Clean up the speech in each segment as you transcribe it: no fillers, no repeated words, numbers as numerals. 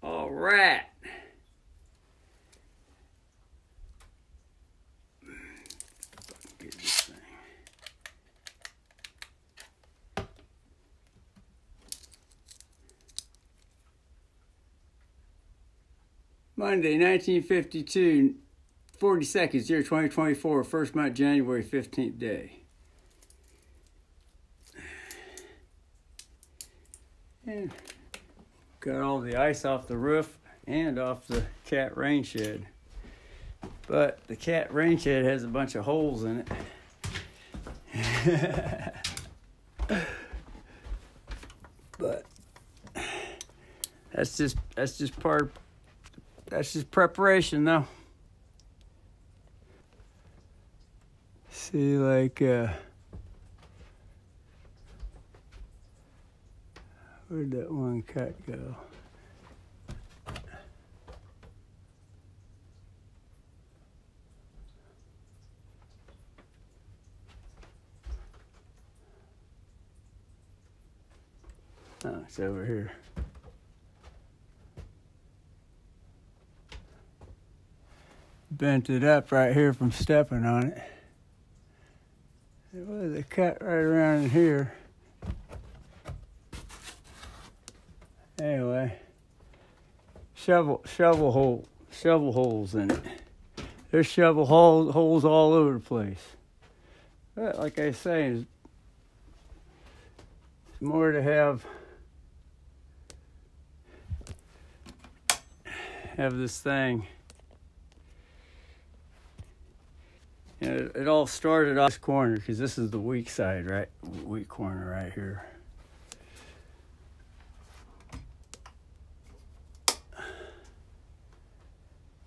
All right. Get this thing. Monday, 1952, 40 seconds, year 2024, first month, January 15th day. And got all the ice off the roof and off the cat rain shed. But the cat rain shed has a bunch of holes in it. But that's just preparation though. See, like where'd that one cut go? Oh, it's over here. Bent it up right here from stepping on it. There was a cut right around in here. Anyway, shovel holes in it. There's shovel holes all over the place. But like I say, it's more to have this thing. You know, it all started off this corner because this is the weak side, right? Weak corner right here.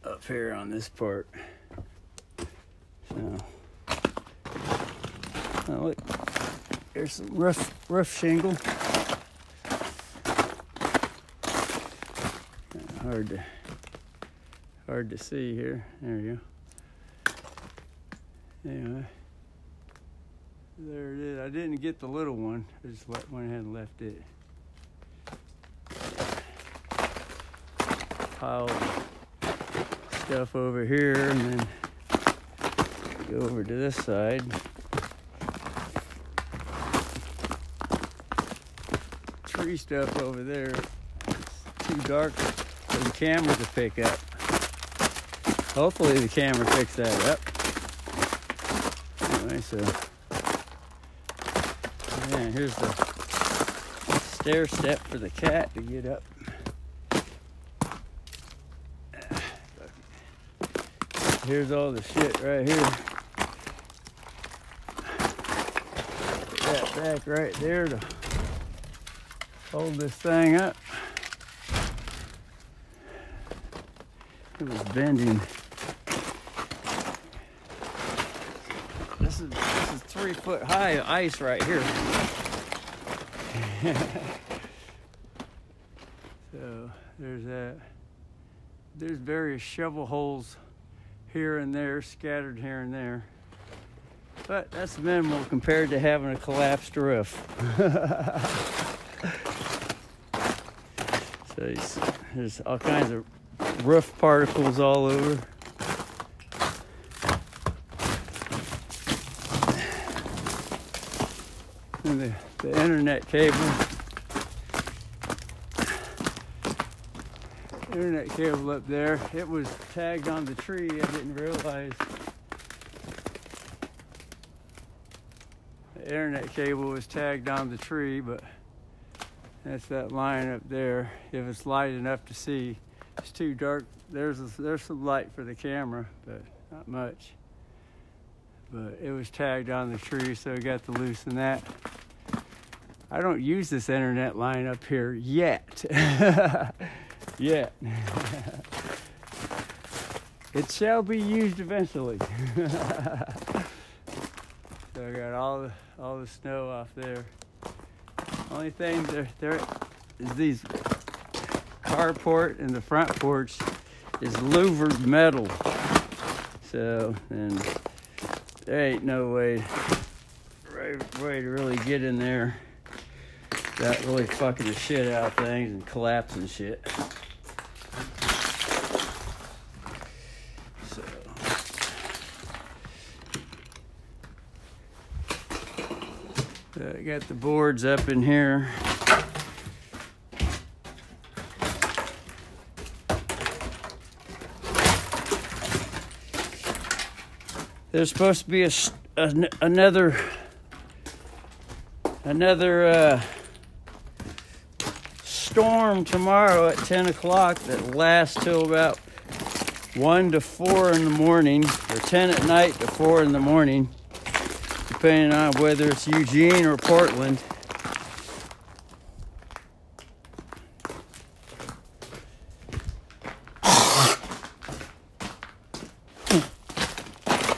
Up here on this part. So, oh, look, there's some roof shingle. Hard to see here. There you go. Anyway, there it is. I didn't get the little one. I just went ahead and left it. Pile of stuff over here, and then go over to this side. Tree stuff over there. It's too dark for the camera to pick up. Hopefully the camera picks that up. Anyway, so yeah, here's the stair step for the cat to get up. Here's all the shit right here. Put that back right there to hold this thing up. It was bending. This is 3 foot high ice right here. So there's that. There's various shovel holes here and there, scattered here and there. But that's minimal compared to having a collapsed roof. So there's all kinds of roof particles all over. And the internet cable. Internet cable up there. It was tagged on the tree. I didn't realize. The internet cable was tagged on the tree, but that's that line up there. If it's light enough to see, it's too dark. There's some light for the camera, but not much. But it was tagged on the tree, so I got to loosen that. I don't use this internet line up here yet. Yet. It shall be used eventually. So I got all the snow off there. Only thing there is these carport and the front porch is louvered metal. So then there ain't no way to really get in there. That really fucking the shit out of things and collapsing shit. So I got the boards up in here. There's supposed to be another storm tomorrow at 10 o'clock that lasts till about 1 to 4 in the morning, or 10 at night to 4 in the morning, depending on whether it's Eugene or Portland.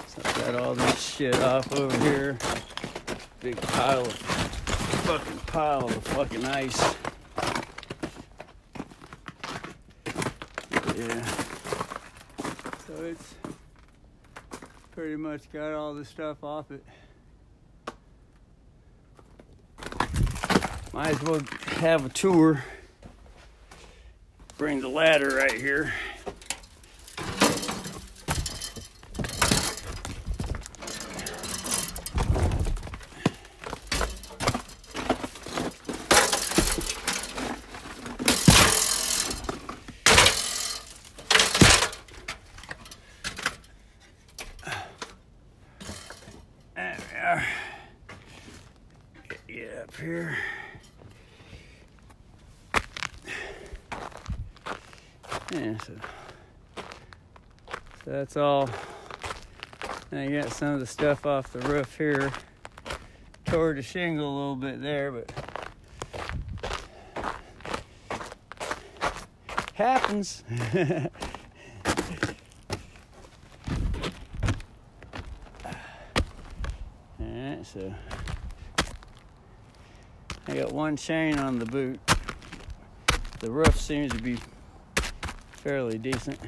So I've got all this shit off over here. Big pile of fucking ice. Yeah. So it's pretty much got all the stuff off it. Might as well have a tour. Bring the ladder right here. Get up here. Yeah, so that's all. Now you got some of the stuff off the roof here. Tore the shingle a little bit there, but happens. Alright, so I got one chain on the boot. The roof seems to be fairly decent.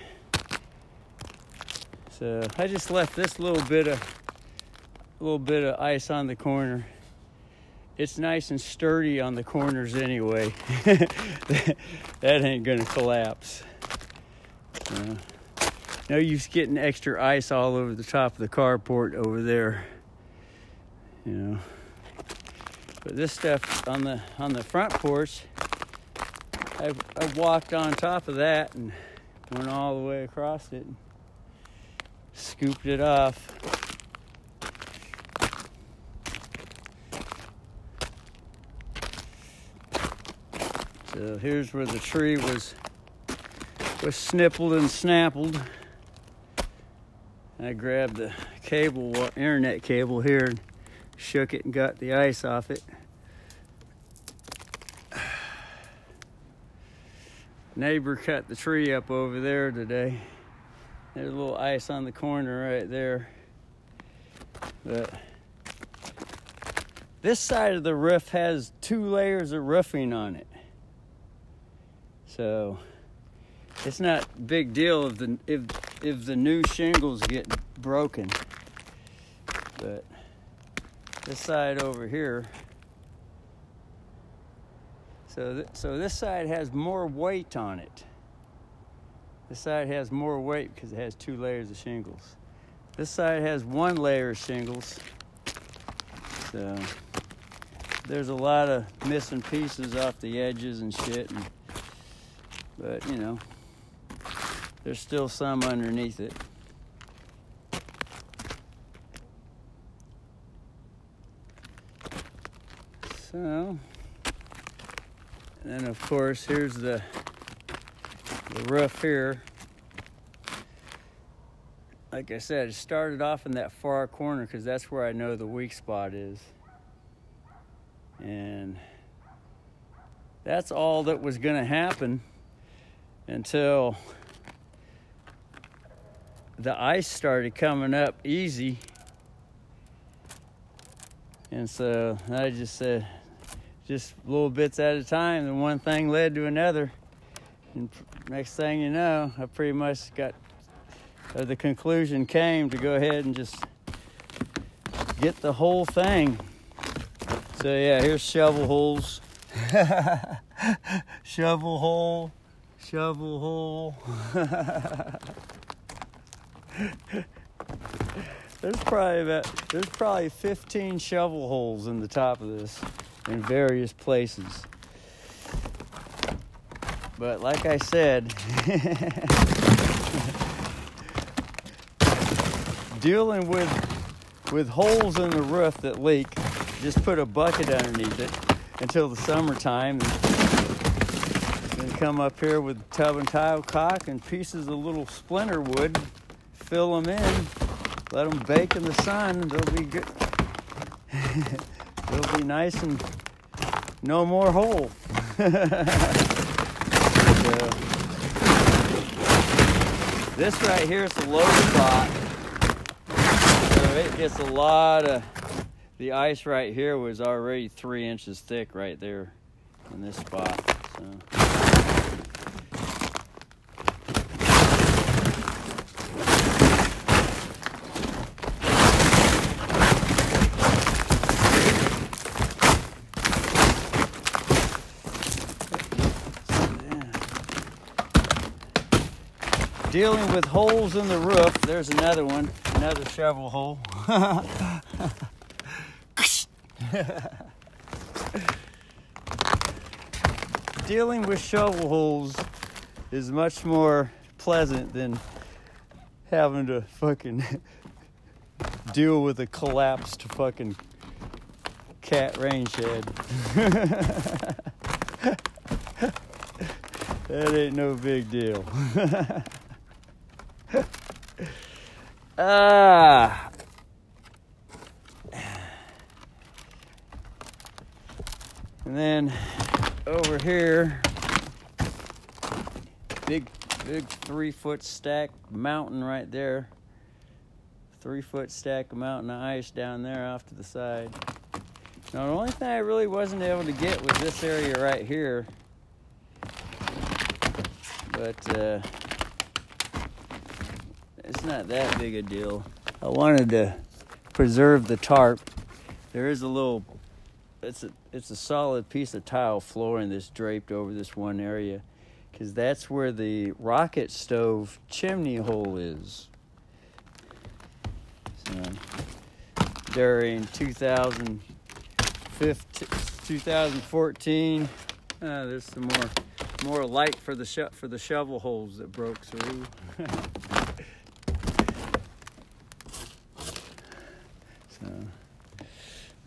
So I just left this little bit of ice on the corner. It's nice and sturdy on the corners anyway. That ain't gonna collapse. No use getting extra ice all over the top of the carport over there. You know. But this stuff on the front porch, I walked on top of that and went all the way across it and scooped it off. So here's where the tree was snippled and snappled. I grabbed the cable, internet cable here, and shook it and got the ice off it. Neighbor cut the tree up over there today. There's a little ice on the corner right there. But this side of the roof has 2 layers of roofing on it. So it's not a big deal if the new shingles get broken. But this side over here, so this side has more weight on it. This side has more weight because it has 2 layers of shingles. This side has 1 layer of shingles. So there's a lot of missing pieces off the edges and shit. But, you know, there's still some underneath it. So, and then of course, here's the roof here. Like I said, it started off in that far corner because that's where I know the weak spot is. And that's all that was going to happen until the ice started coming up easy. And so I just said, just little bits at a time, and one thing led to another. And next thing you know, I pretty much got, the conclusion came to go ahead and just get the whole thing. So yeah, here's shovel holes. Shovel hole, shovel hole. There's probably 15 shovel holes in the top of this in various places. But like I said, dealing with holes in the roof that leak, just put a bucket underneath it until the summertime, and then come up here with tub and tile caulk and pieces of little splinter wood, fill them in, let them bake in the sun, and they'll be good. They'll be nice and no more hole. So, this right here is a low spot, so it gets a lot of, the ice right here was already 3 inches thick right there in this spot. So. Dealing with holes in the roof, there's another one, another shovel hole. Dealing with shovel holes is much more pleasant than having to fucking deal with a collapsed fucking cat rain shed. That ain't no big deal. And then over here, big 3-foot stack mountain right there. 3-foot stack of mountain of ice down there off to the side. Now the only thing I really wasn't able to get was this area right here. But it's not that big a deal. I wanted to preserve the tarp. There is a little, it's a solid piece of tile flooring that's draped over this one area, because that's where the rocket stove chimney hole is. So during 2014, there's some more light for the shovel holes that broke through. So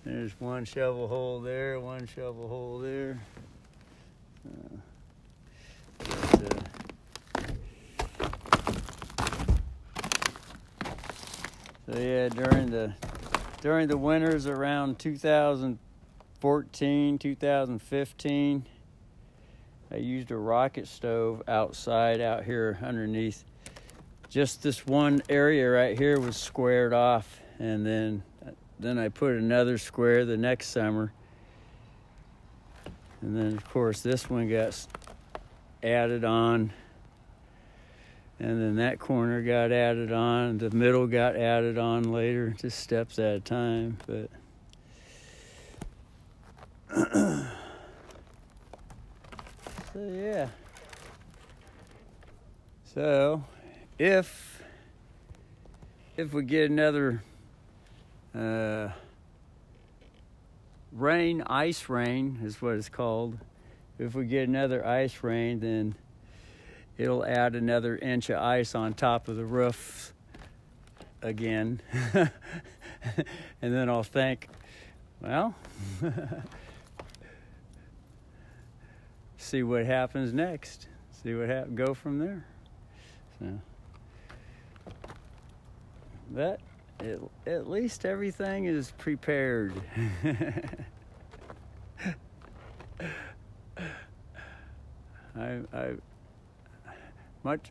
there's one shovel hole there, one shovel hole there. So yeah, during the winters around 2014, 2015, I used a rocket stove outside out here underneath. Just this one area right here was squared off, and then I put another square the next summer. And then of course this one got added on, and then that corner got added on, the middle got added on later, just steps at a time. But so yeah. So if we get another ice rain is what it's called. If we get another ice rain, then it'll add another inch of ice on top of the roof again. And then I'll think, well, see what happens next. Go from there. So, but at least everything is prepared. I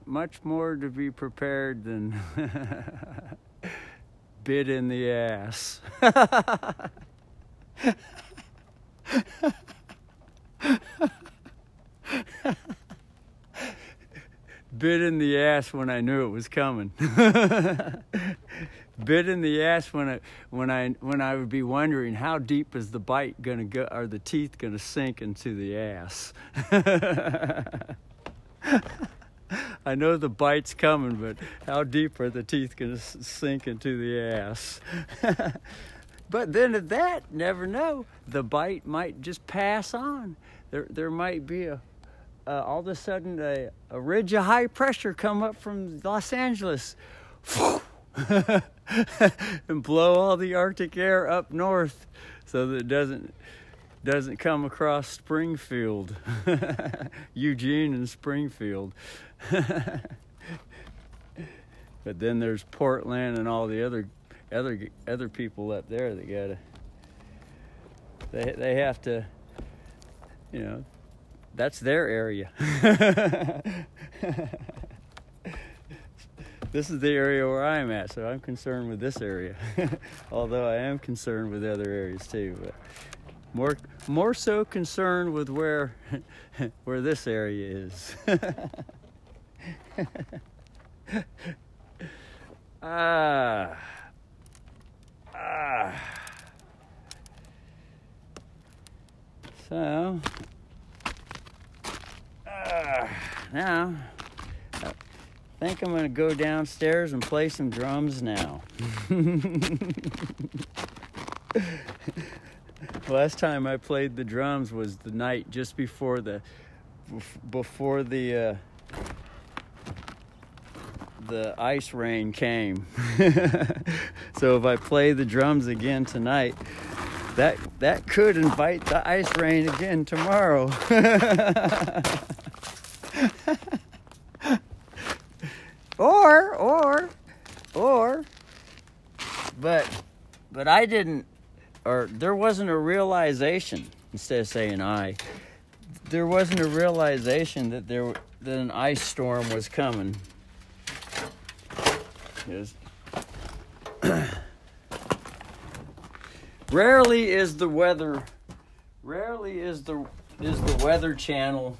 much more to be prepared than bit in the ass. Bit in the ass when I knew it was coming. bit in the ass when I would be wondering how deep is the bite gonna go, or the teeth gonna sink into the ass. I know the bite's coming, but how deep are the teeth gonna sink into the ass? But then at that, never know. The bite might just pass on. There might be all of a sudden a ridge of high pressure come up from Los Angeles and blow all the Arctic air up north so that it doesn't come across Springfield, Eugene and Springfield. But then there's Portland and all the other people up there that they have to, you know, that's their area. This is the area where I'm at, so I'm concerned with this area. Although I am concerned with other areas too, but more so concerned with where this area is. So now I think I'm gonna go downstairs and play some drums now. Last time I played the drums was the night just before the ice rain came. So if I play the drums again tonight, that could invite the ice rain again tomorrow. But I didn't, or there wasn't a realization, instead of saying there wasn't a realization that that an ice storm was coming. Rarely is the Weather Channel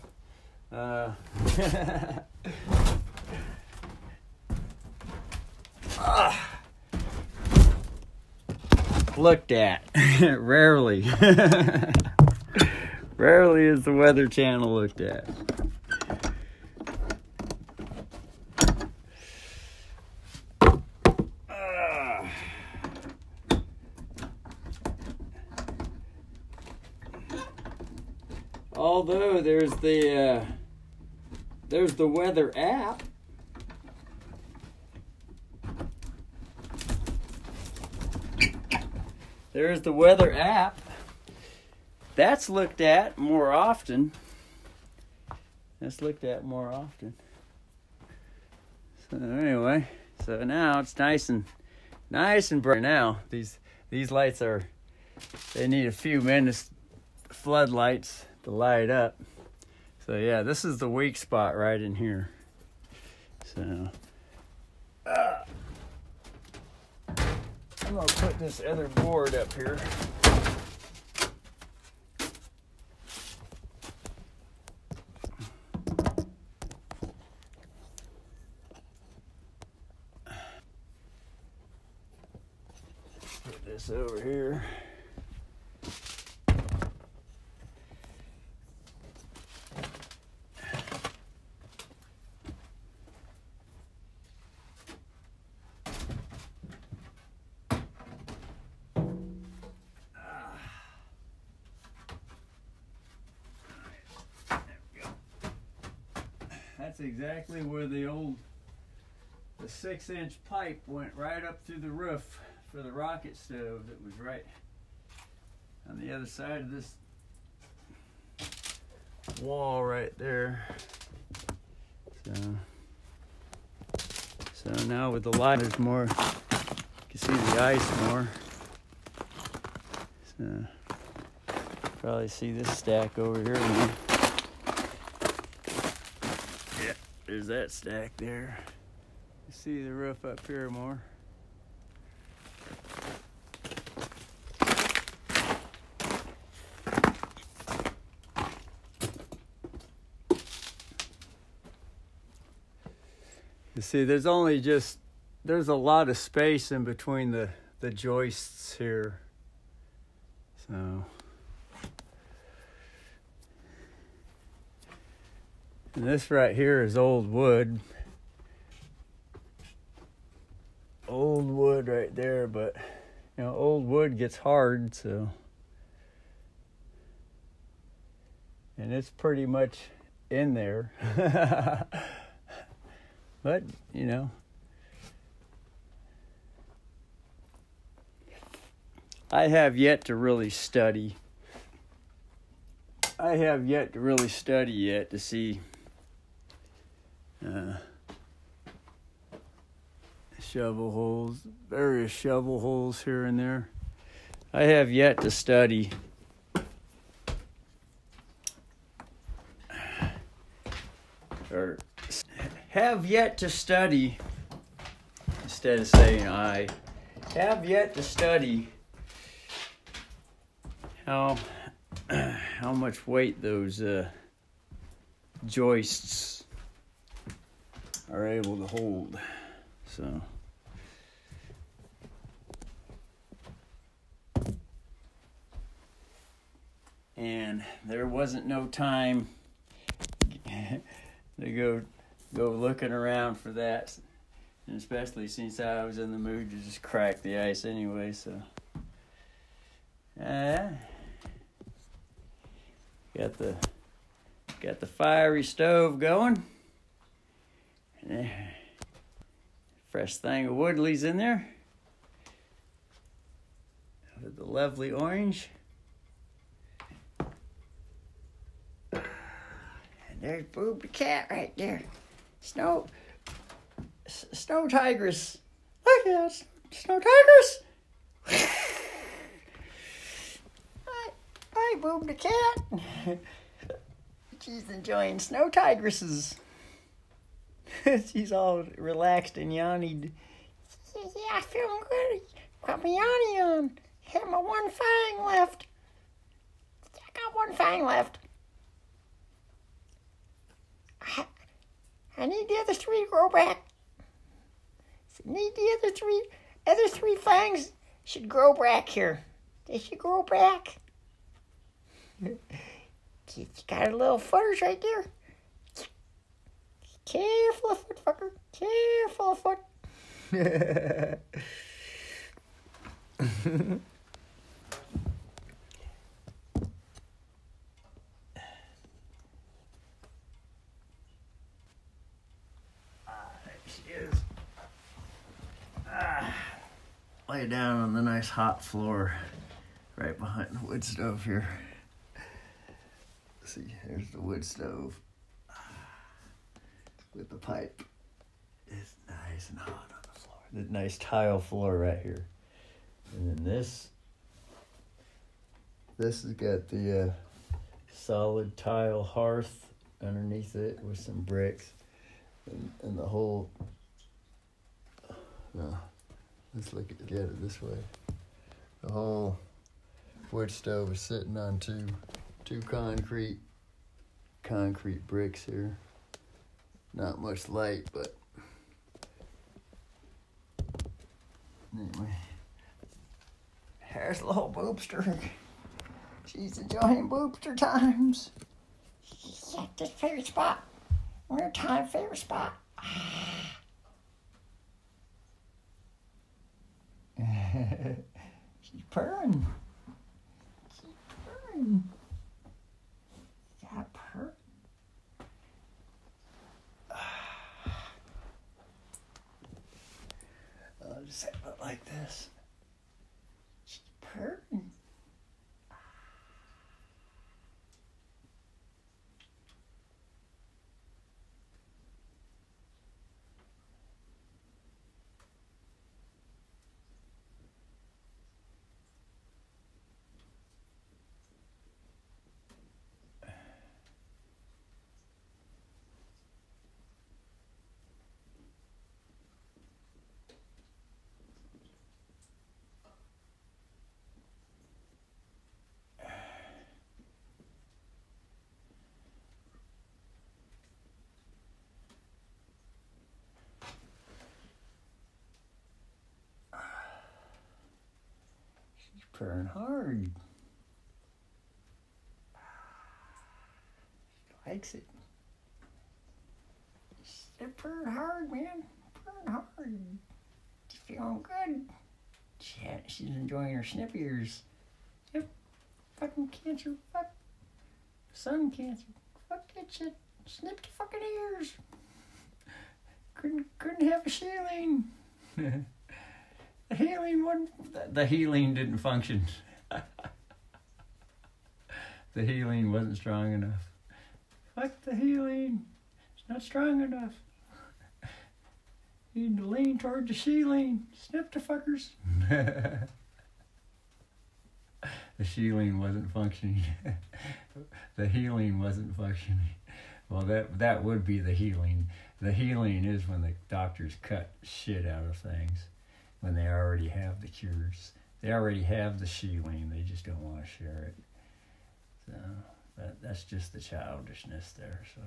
looked at. Rarely is the Weather Channel looked at. Although there's the weather app. There's the weather app. That's looked at more often. So anyway, so now it's nice and bright. Now these lights they need a few minutes, floodlights, to light up. So yeah, this is the weak spot right in here. So I'm gonna put this other board up here. Put this over here. That's exactly where the 6-inch pipe went right up through the roof for the rocket stove that was right on the other side of this wall right there. So now with the light, there's more, you can see the ice more. So probably see this stack over here now. Yeah, there's that stack there. You see the roof up here more. You see, there's only just there's a lot of space in between the joists here. So, and this right here is old wood. Old wood right there, but you know, old wood gets hard, so. And it's pretty much in there. But, you know, I have yet to really study. I have yet to really study yet to see shovel holes, various shovel holes here and there. I have yet to study. Or have yet to study, instead of saying I, have yet to study how much weight those joists are able to hold. So and there wasn't no time to go looking around for that, and especially since I was in the mood to just crack the ice anyway. So got the fiery stove going. Fresh thing of Woodley's in there with the lovely orange. And there's Boob the cat right there. Snow Tigress. Look at that, Snow Tigress. Hi, Boob the cat. She's enjoying Snow Tigresses. She's all relaxed and yawning. Yeah, I feeling good. Got my yawny on. Have my one fang left. I got one fang left. I need the other three to grow back. I need the other three fangs should grow back here. They should grow back. You got a little footers right there. Careful of foot, fucker. Careful of foot. There she is. Lay down on the nice hot floor right behind the wood stove here. See, here's the wood stove with the pipe. It's nice and hot on the floor. The nice tile floor right here. And then this has got the solid tile hearth underneath it with some bricks. And the whole, let's look at it this way. The whole wood stove is sitting on two concrete bricks here. Not much light, but anyway. Here's little Boopster. She's enjoying Boopster times. She's at this favorite spot. Winter time favorite spot. She's purring. Got purr. I'll just have it like this. She's purring. purring hard. She likes it. They're purring hard, man. Purring hard. She's feeling good. She's enjoying her snip ears. Yep. Fucking cancer. Fuck. Sun cancer. Fuck that shit. Snip the fucking ears. Couldn't have a healing. The healing didn't function. The healing wasn't strong enough. Fuck the healing. It's not strong enough. You need to lean toward the ceiling. Snip the fuckers. The ceiling wasn't functioning. The healing wasn't functioning. Well, that would be the healing. The healing is when the doctors cut shit out of things. When they already have the cures. They already have the shielding. They just don't want to share it. So that's just the childishness there. So.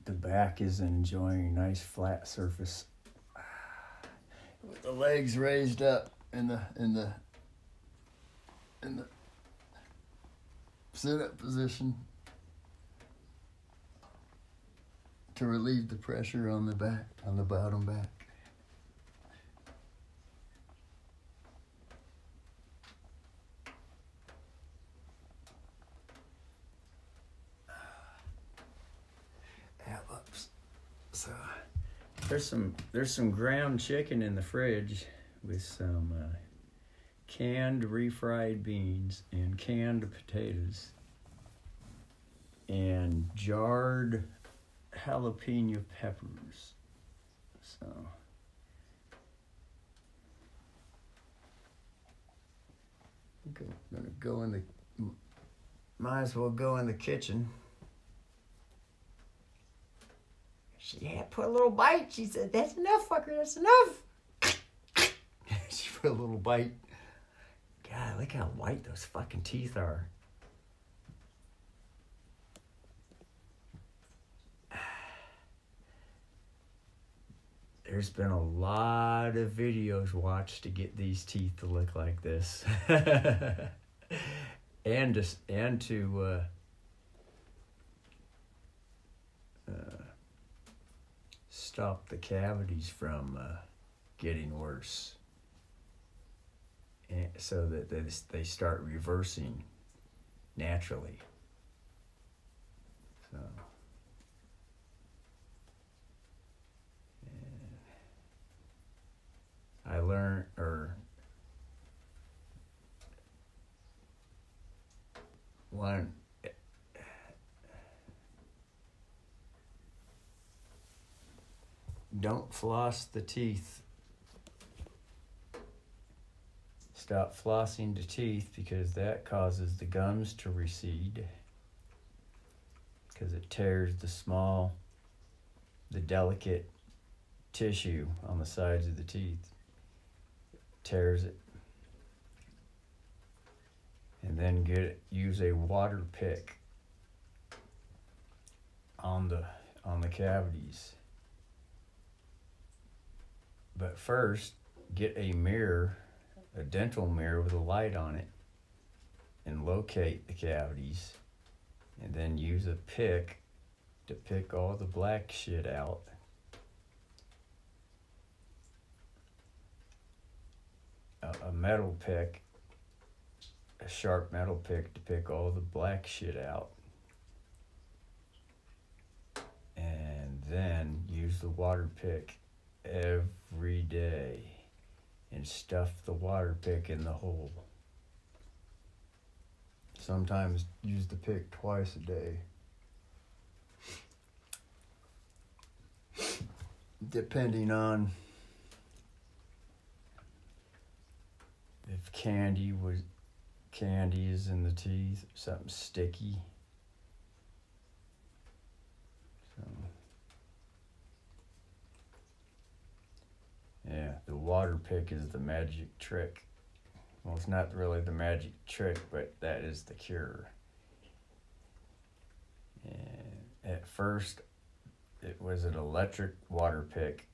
The back is enjoying nice flat surface with the legs raised up in the sit-up position to relieve the pressure on the back, on the bottom back. So there's some ground chicken in the fridge with some canned refried beans and canned potatoes and jarred jalapeno peppers. So I'm gonna go in the. Might as well go in the kitchen. She put a little bite. She said, "That's enough, fucker. That's enough." She put a little bite. God, look how white those fucking teeth are. There's been a lot of videos watched to get these teeth to look like this. and to stop the cavities from getting worse, and so that they start reversing naturally. So I learned, don't floss the teeth. Stop flossing the teeth because that causes the gums to recede. Because it tears the delicate tissue on the sides of the teeth. It tears it. And then use a water pick on the cavities. But first, get a mirror, a dental mirror with a light on it, and locate the cavities. And then use a pick to pick all the black shit out. A metal pick, a sharp metal pick to pick all the black shit out. And then use the water pick every day and stuff the water pick in the hole. Sometimes use the pick twice a day. depending on if candy is in the teeth, something sticky. So, yeah, the water pick is the magic trick. Well, it's not really the magic trick, but that is the cure. And at first, it was an electric water pick.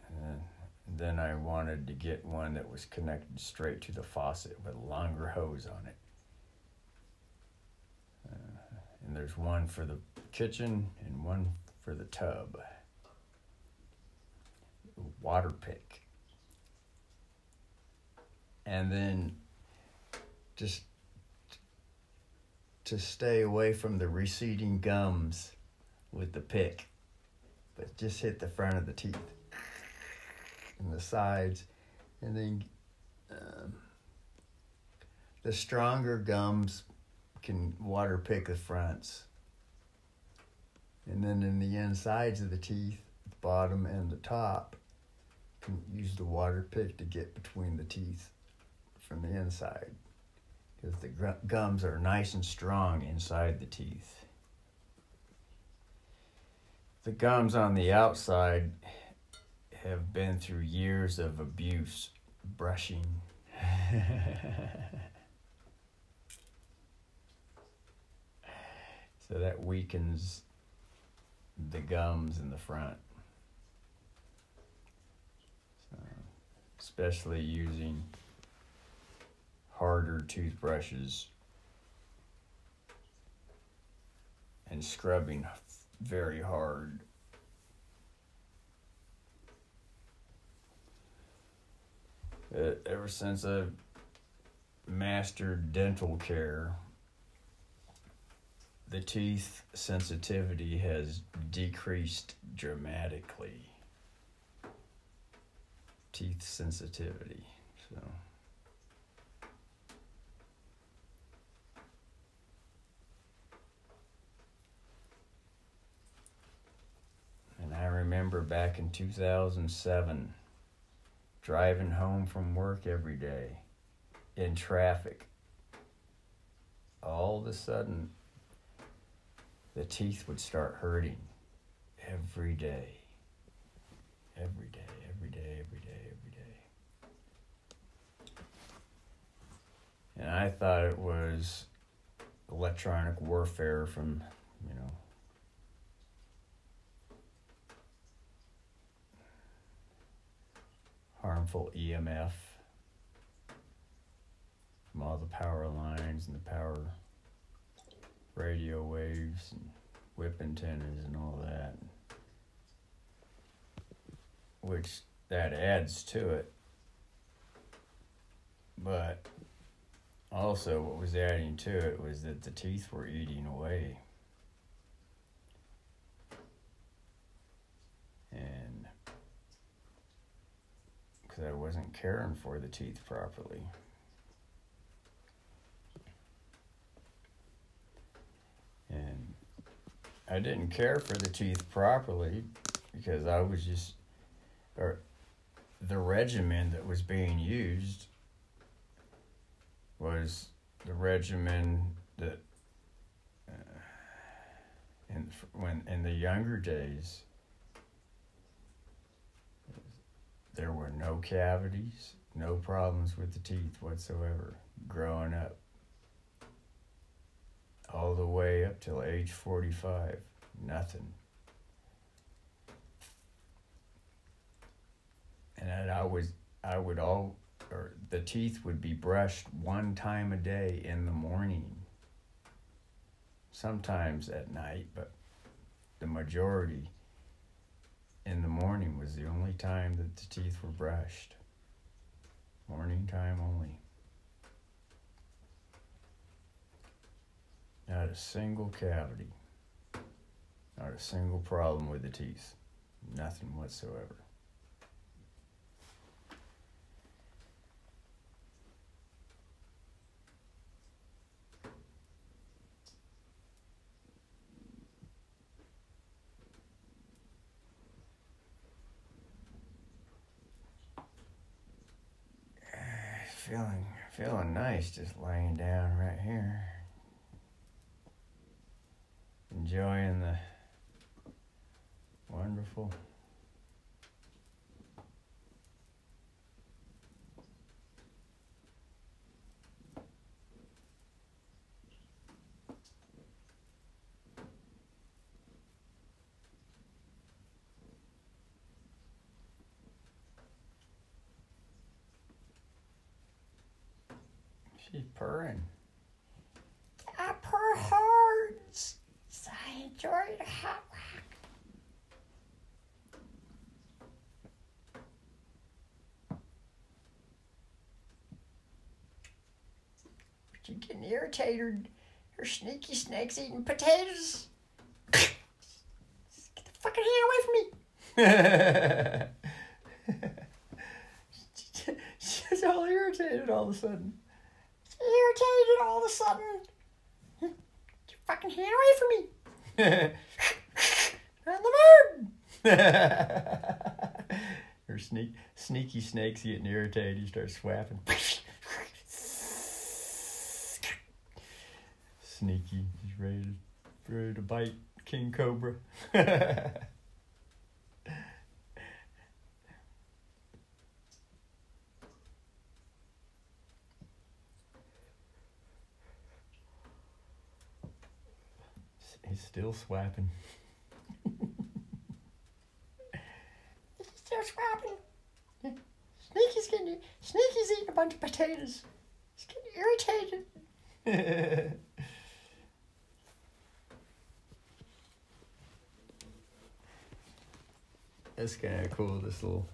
And then I wanted to get one that was connected straight to the faucet with a longer hose on it. And there's one for the kitchen and one for the tub. Water pick. And then just to stay away from the receding gums with the pick, but just hit the front of the teeth and the sides, and then the stronger gums can water pick the fronts, and then in the insides of the teeth, the bottom and the top, can use the water pick to get between the teeth from the inside, because the gums are nice and strong inside the teeth. The gums on the outside have been through years of abuse, brushing. So that weakens the gums in the front. So, especially using harder toothbrushes and scrubbing very hard. Ever since I've mastered dental care, the teeth sensitivity has decreased dramatically. Teeth sensitivity, so. And I remember back in 2007, driving home from work every day in traffic. All of a sudden, the teeth would start hurting every day. Every day, every day, every day, every day. And I thought it was electronic warfare from, harmful EMF from all the power lines and the power radio waves and whip antennas and all that, which that adds to it. But also what was adding to it was that the teeth were eating away. And because I wasn't caring for the teeth properly. And I didn't care for the teeth properly because I was the regimen that was being used was the regimen that in the younger days, there were no cavities, no problems with the teeth whatsoever growing up. All the way up till age 45, nothing. And the teeth would be brushed one time a day in the morning. Sometimes at night, but the majority in the morning was the only time that the teeth were brushed. Morning time only. Not a single cavity. Not a single problem with the teeth. Nothing whatsoever. feeling nice just laying down right here. Enjoying the wonderful she's purring. I purr hard. I enjoy the hot rock. But you're getting irritated. Her sneaky snake's eating potatoes. Get the fucking hand away from me. She's all irritated all of a sudden. Irritated all of a sudden. Get your fucking hand away from me. On the moon. Her sneaky snake's getting irritated. He starts swapping. Sneaky. He's ready to bite King Cobra. He's still swapping. He's still swapping. Sneaky's eating a bunch of potatoes. He's getting irritated. That's kind of cool, this little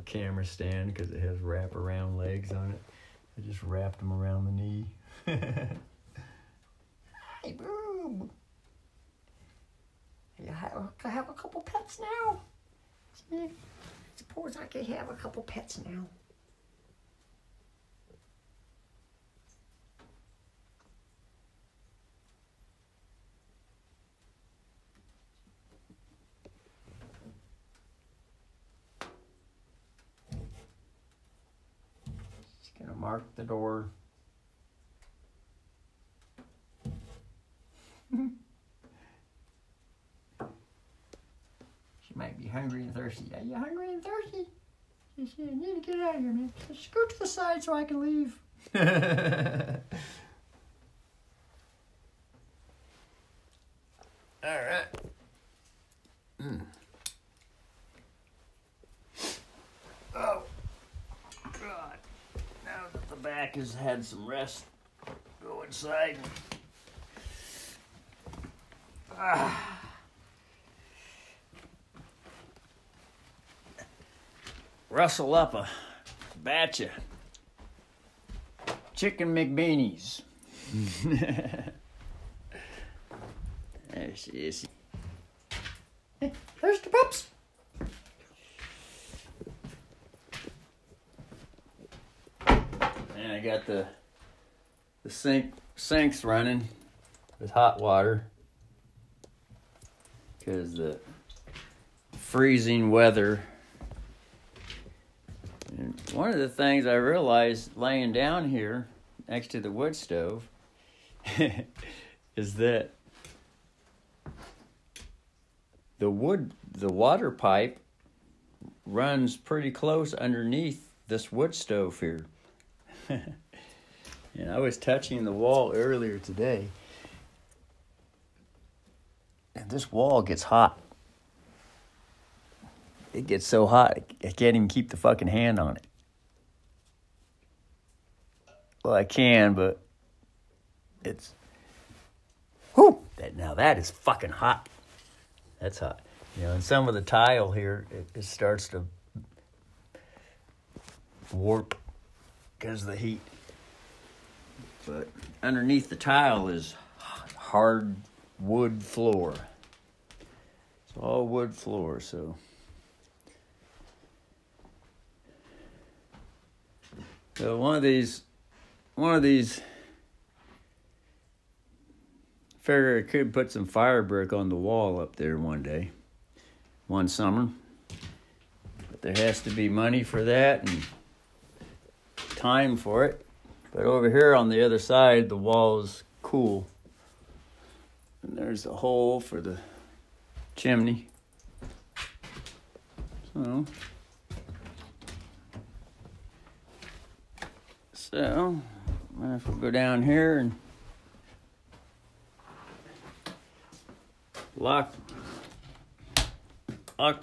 camera stand, because it has wrap-around legs on it. I just wrapped them around the knee. Hey, boob. I have a couple pets now. I suppose I could have a couple pets now. Just gonna mark the door. She might be hungry and thirsty. Are you hungry and thirsty? She said, I need to get out of here, man. Just scoot to the side so I can leave. All right. Oh, God. Now that the back has had some rest, go inside. Rustle up a batch of chicken McBeanies. There she is. Hey, there's the pups. And I got the sinks running with hot water because the freezing weather. And one of the things I realized laying down here next to the wood stove is that the water pipe runs pretty close underneath this wood stove here. And I was touching the wall earlier today, and this wall gets hot. It gets so hot, I can't even keep the fucking hand on it. Well, I can, but it's... Whew! Now that is fucking hot. That's hot. You know, and some of the tile here, it starts to warp because of the heat. But underneath the tile is hard wood floor. It's all wood floor, so... So one of these, figure I could put some fire brick on the wall up there one summer. But there has to be money for that and time for it. But over here on the other side, the wall is cool. And there's a hole for the chimney. So if we go down here and lock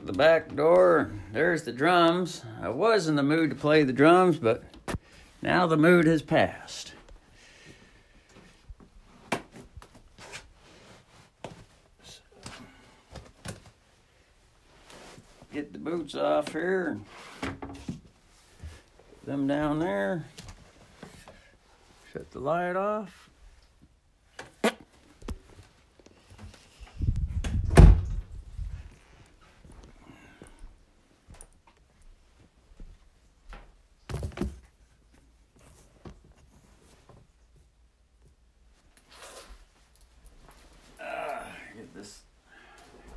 the back door. There's the drums. I was in the mood to play the drums, but now the mood has passed. So, get the boots off here and put them down there. Shut the light off. Get this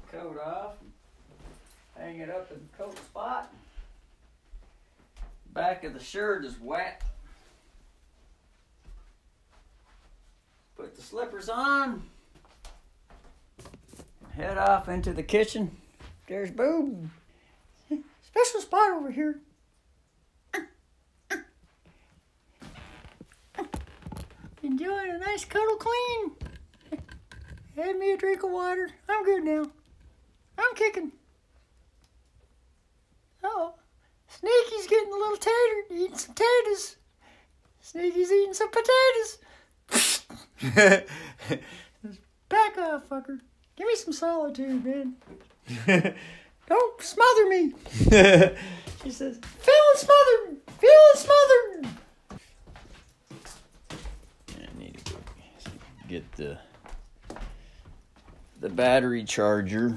coat off. Hang it up in the coat spot. Back of the shirt is wet. Put the slippers on. Head off into the kitchen. There's Boob. Special spot over here. Enjoying a nice cuddle clean. Had me a drink of water. I'm good now. I'm kicking. Oh, Sneaky's getting a little tattered, eating some taters. Sneaky's eating some potatoes. Back off, fucker. Give me some solitude, man. Don't smother me. She says, feeling smothered. Feeling smothered. I need to go get the battery charger.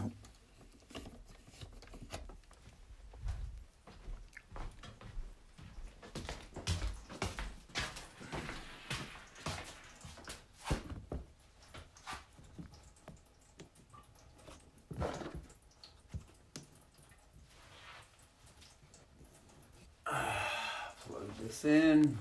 Plug this in.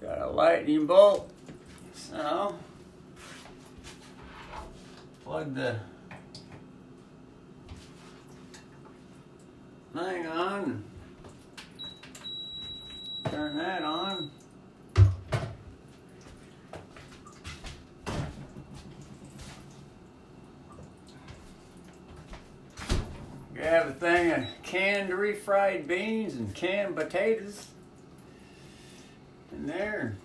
Got a lightning bolt, so plug the thing on, turn that on. Grab a thing of canned refried beans and canned potatoes in there.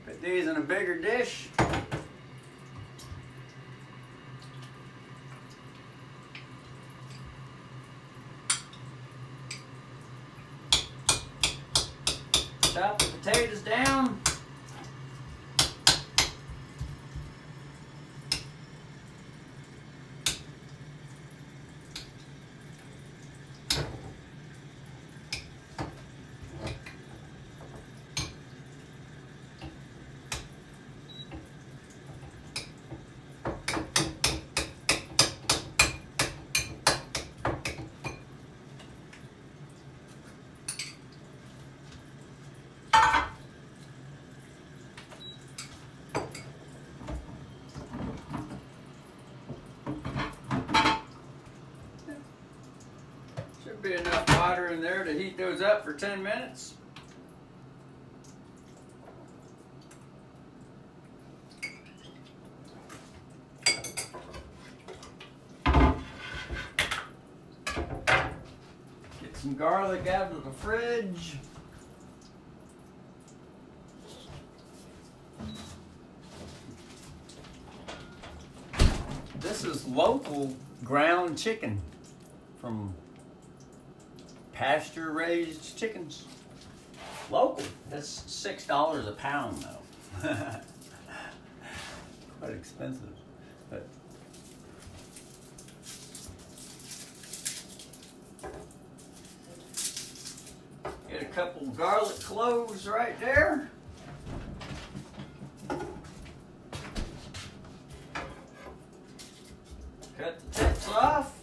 Put these in a bigger dish. Chop the potatoes down. Be enough water in there to heat those up for 10 minutes. Get some garlic out of the fridge. This is local ground chicken from pasture-raised chickens. Local. That's $6 a pound, though. Quite expensive. But couple garlic cloves right there. Cut the tips off.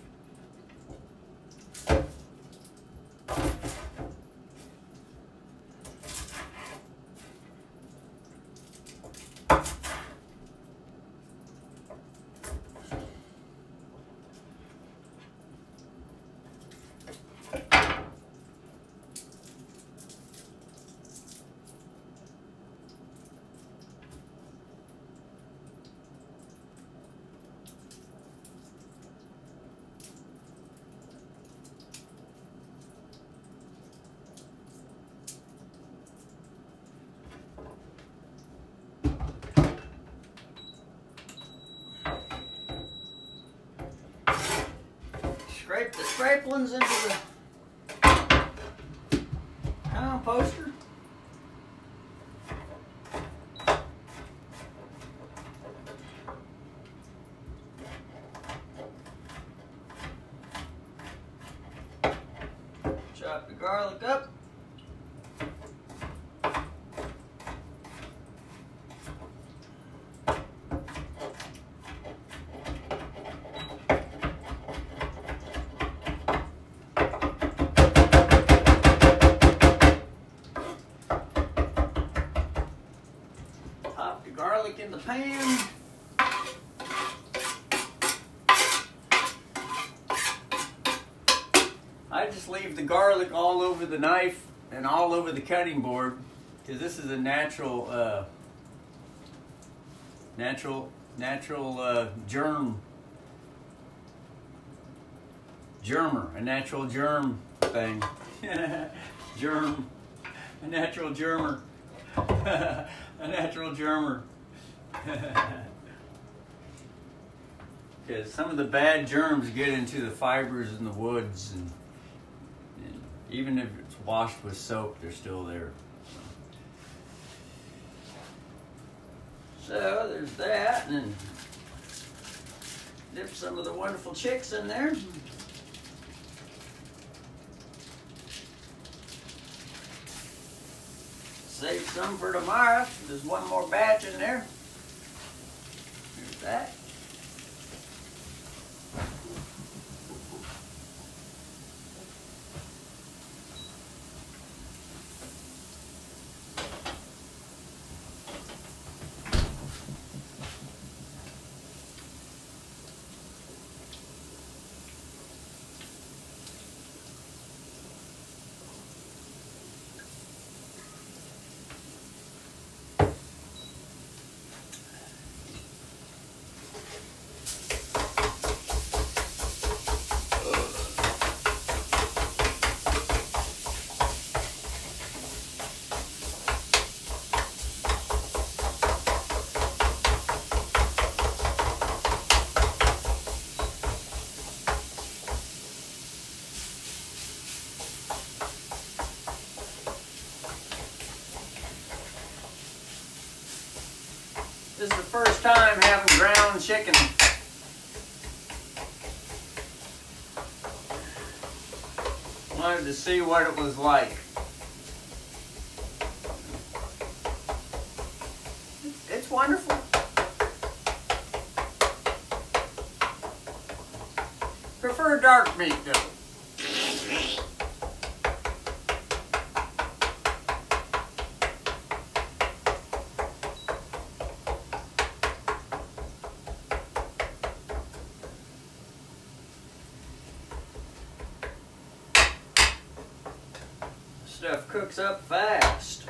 Scrape the scrapelings into the composter. Chop the garlic up. Pop the garlic in the pan. I just leave the garlic all over the knife and all over the cutting board because this is a natural germer, a natural germ thing. Germ, a natural germer. A natural germer. Because some of the bad germs get into the fibers in the woods, and even if it's washed with soap, they're still there. So there's that, and then dip some of the wonderful chicks in there. Save some for tomorrow. There's one more batch in there. Here's that. This is the first time having ground chicken. Wanted to see what it was like. It's wonderful. Prefer dark meat though. Stuff cooks up fast.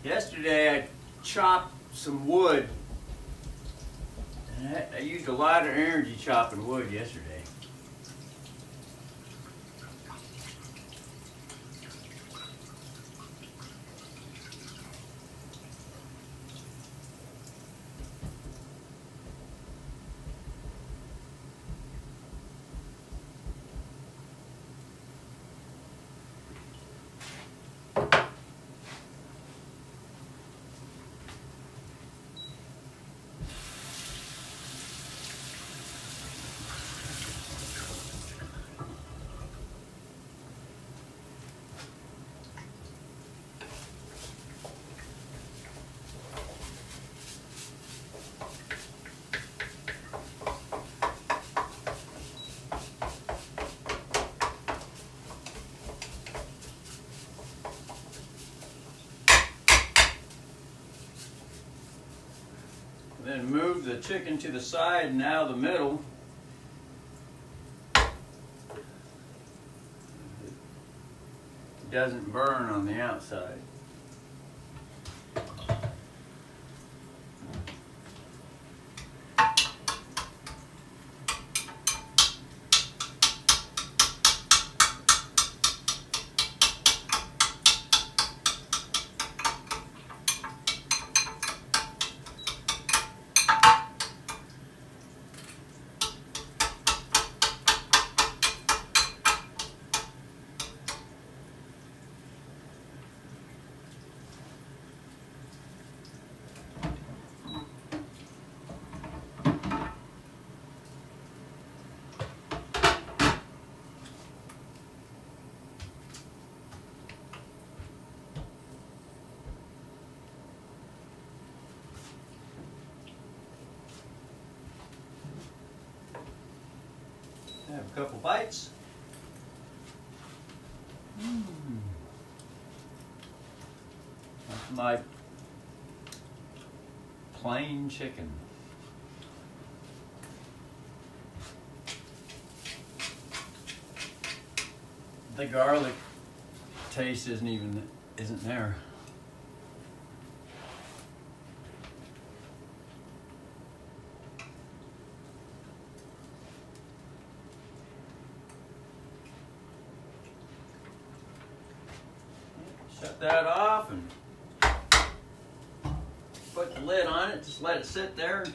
Yesterday I chopped some wood. And I used a lot of energy chopping wood yesterday. Then move the chicken to the side and now the middle. It doesn't burn on the outside. Have a couple bites. That's my plain chicken. The garlic taste isn't there. Shut that off and put the lid on it. Just let it sit there.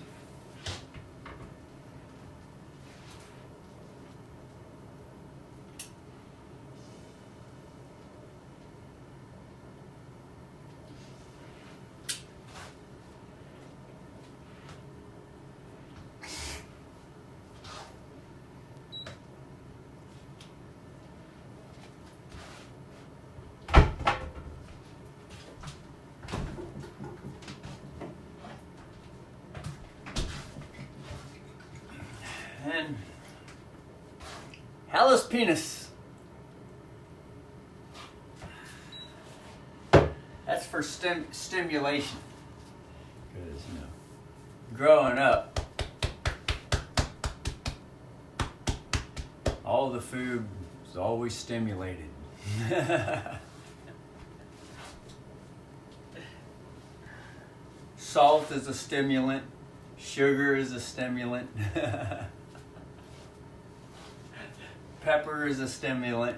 And jalapenos. That's for stimulation. Because, you know, growing up, all the food was always stimulated. Salt is a stimulant. Sugar is a stimulant. Pepper is a stimulant.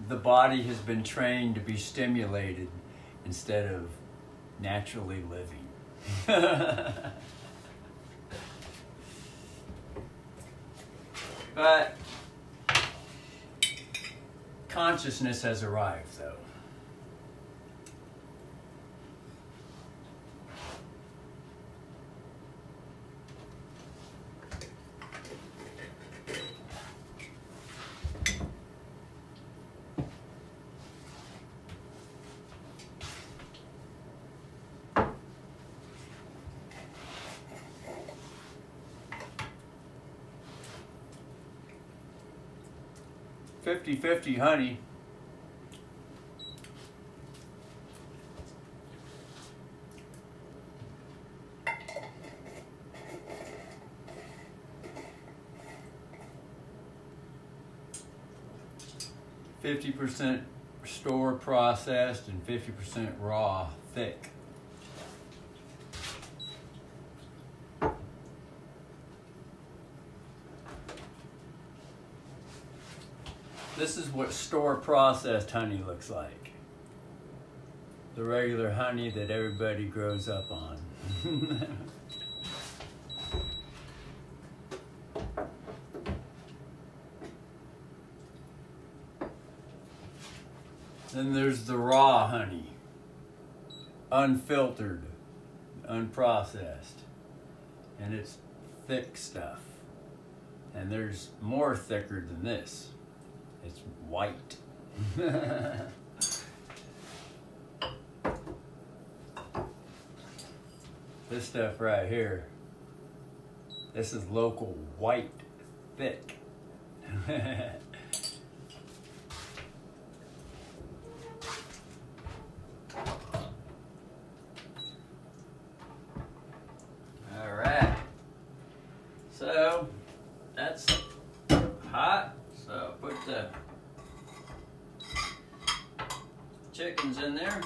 The body has been trained to be stimulated instead of naturally living. But consciousness has arrived, though. $50-50 honey. 50% store processed and 50% raw thick. This is what store processed honey looks like. The regular honey that everybody grows up on. Then there's the raw honey, unfiltered, unprocessed, and it's thick stuff. And there's more thicker than this. It's white. This stuff right here, this is local white, thick. All right, so that's hot. So put the chickens in there.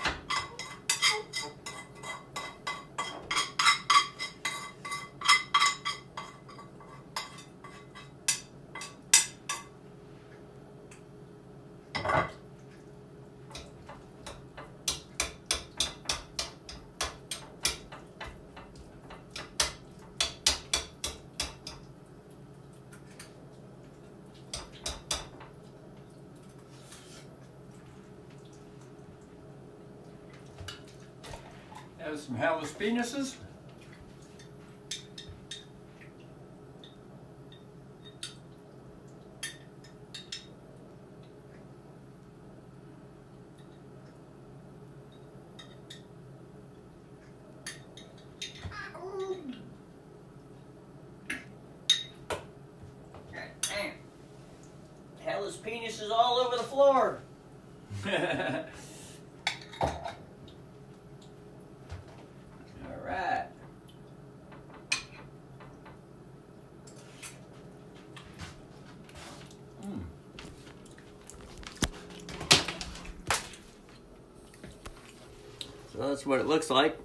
Have some jalapenos. Jalapenos is all over the floor. So that's what it looks like.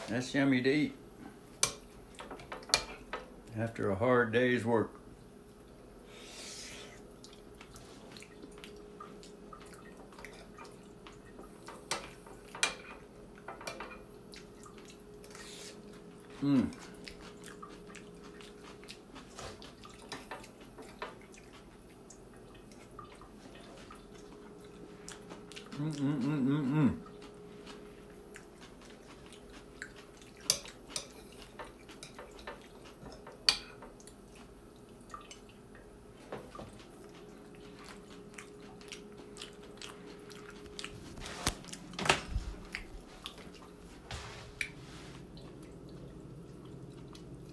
That's yummy to eat after a hard day's work. Mm.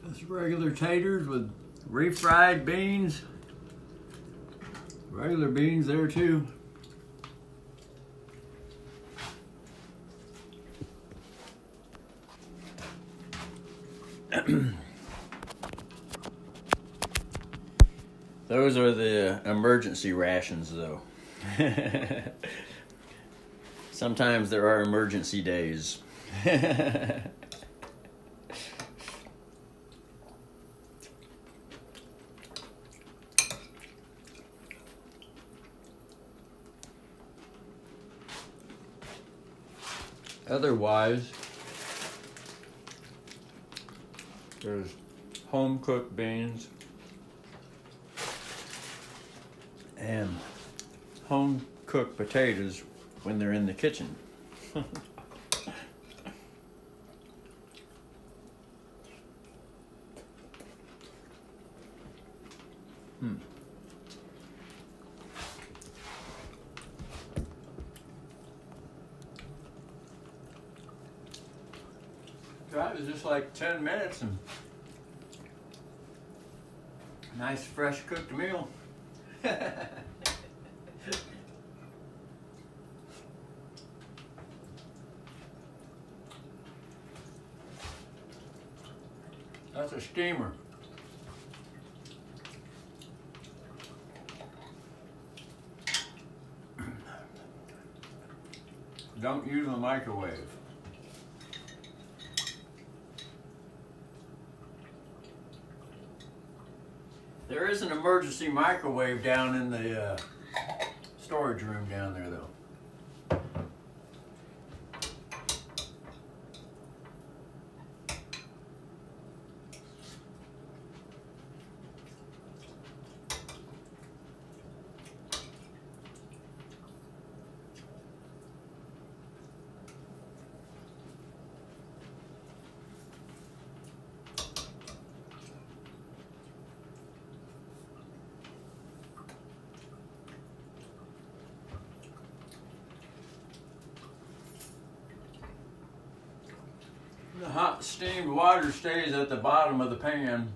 Just regular taters with refried beans. Regular beans there too. Those are the emergency rations though. Sometimes there are emergency days. Otherwise, there's home-cooked beans and home-cooked potatoes when they're in the kitchen. That was just like 10 minutes and nice fresh cooked meal. That's a steamer. Don't use the microwave. There is an emergency microwave down in the storage room down there, though. The hot steamed water stays at the bottom of the pan.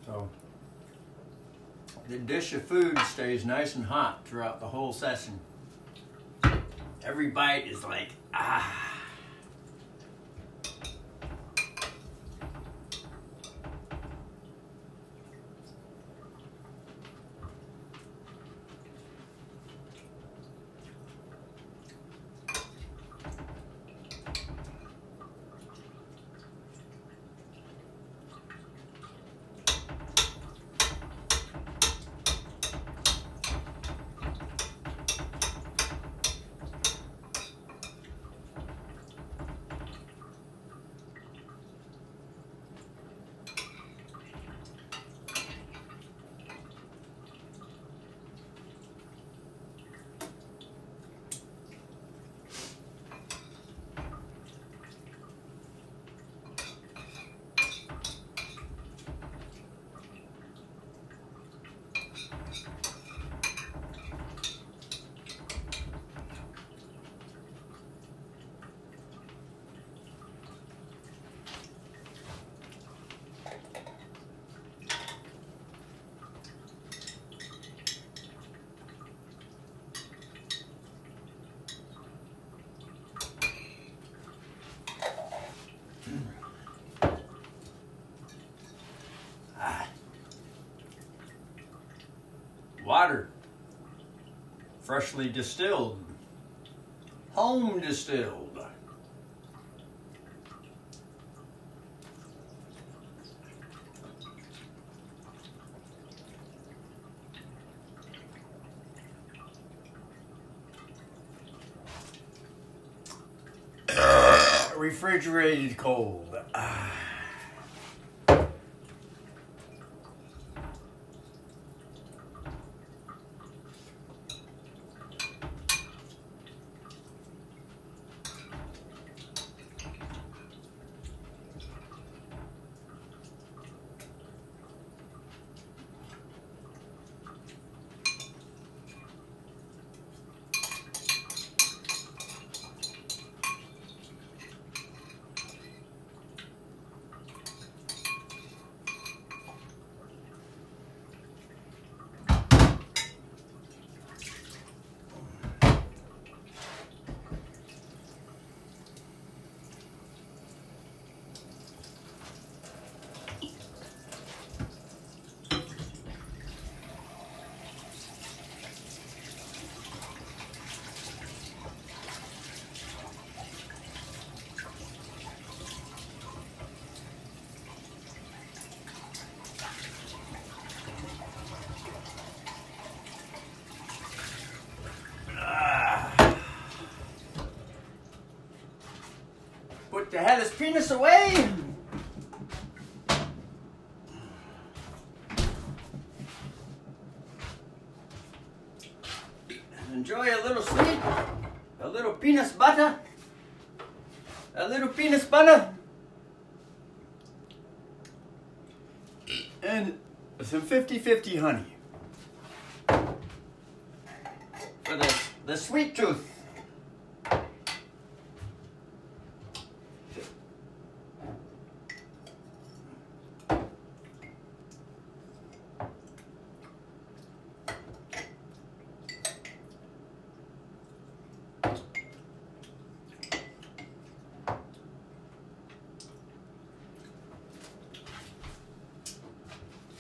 So the dish of food stays nice and hot throughout the whole session. Every bite is like, ah. Water, freshly distilled, home distilled. Refrigerated cold. Put the hellish penis away. Enjoy a little sweet, a little peanut butter, and some 50-50 honey for the sweet tooth.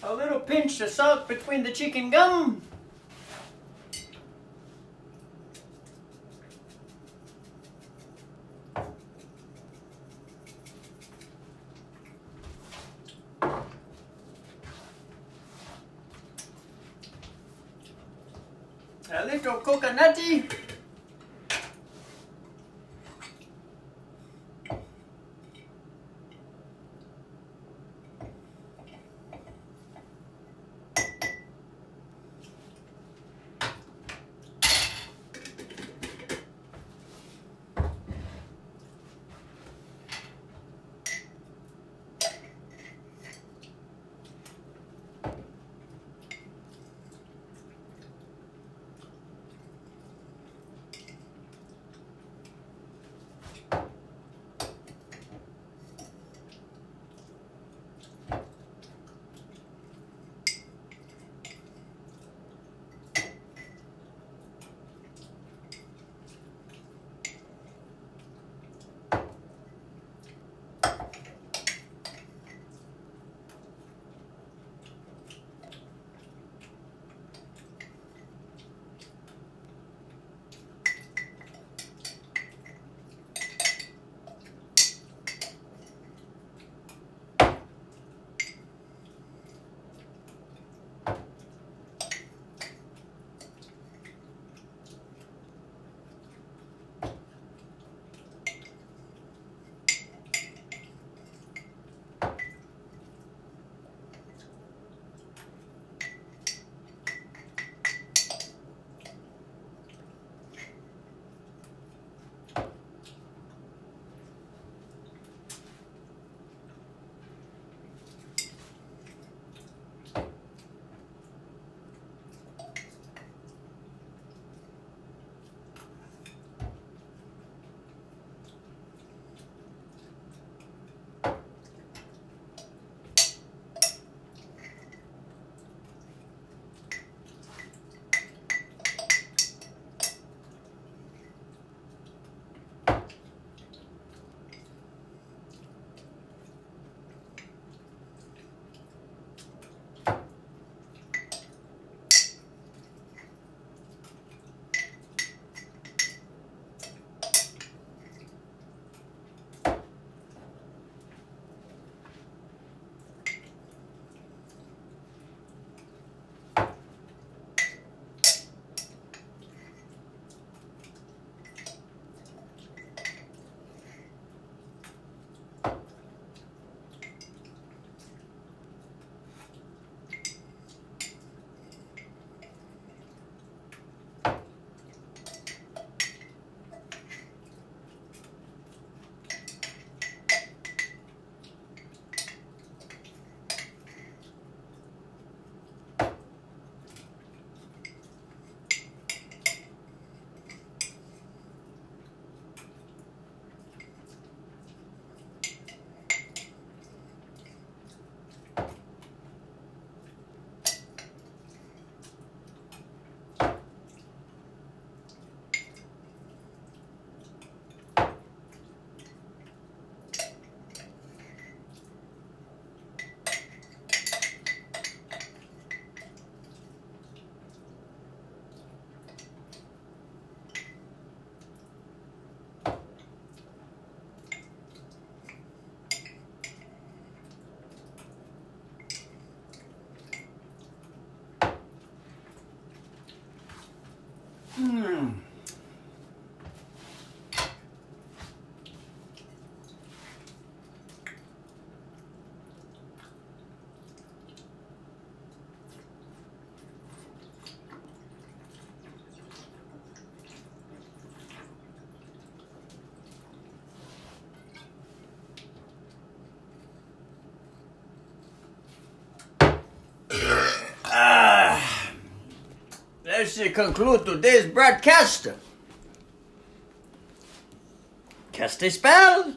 A little pinch of salt between the chicken gum. A little coconutty. Let's conclude today's broadcast. Cast a spell.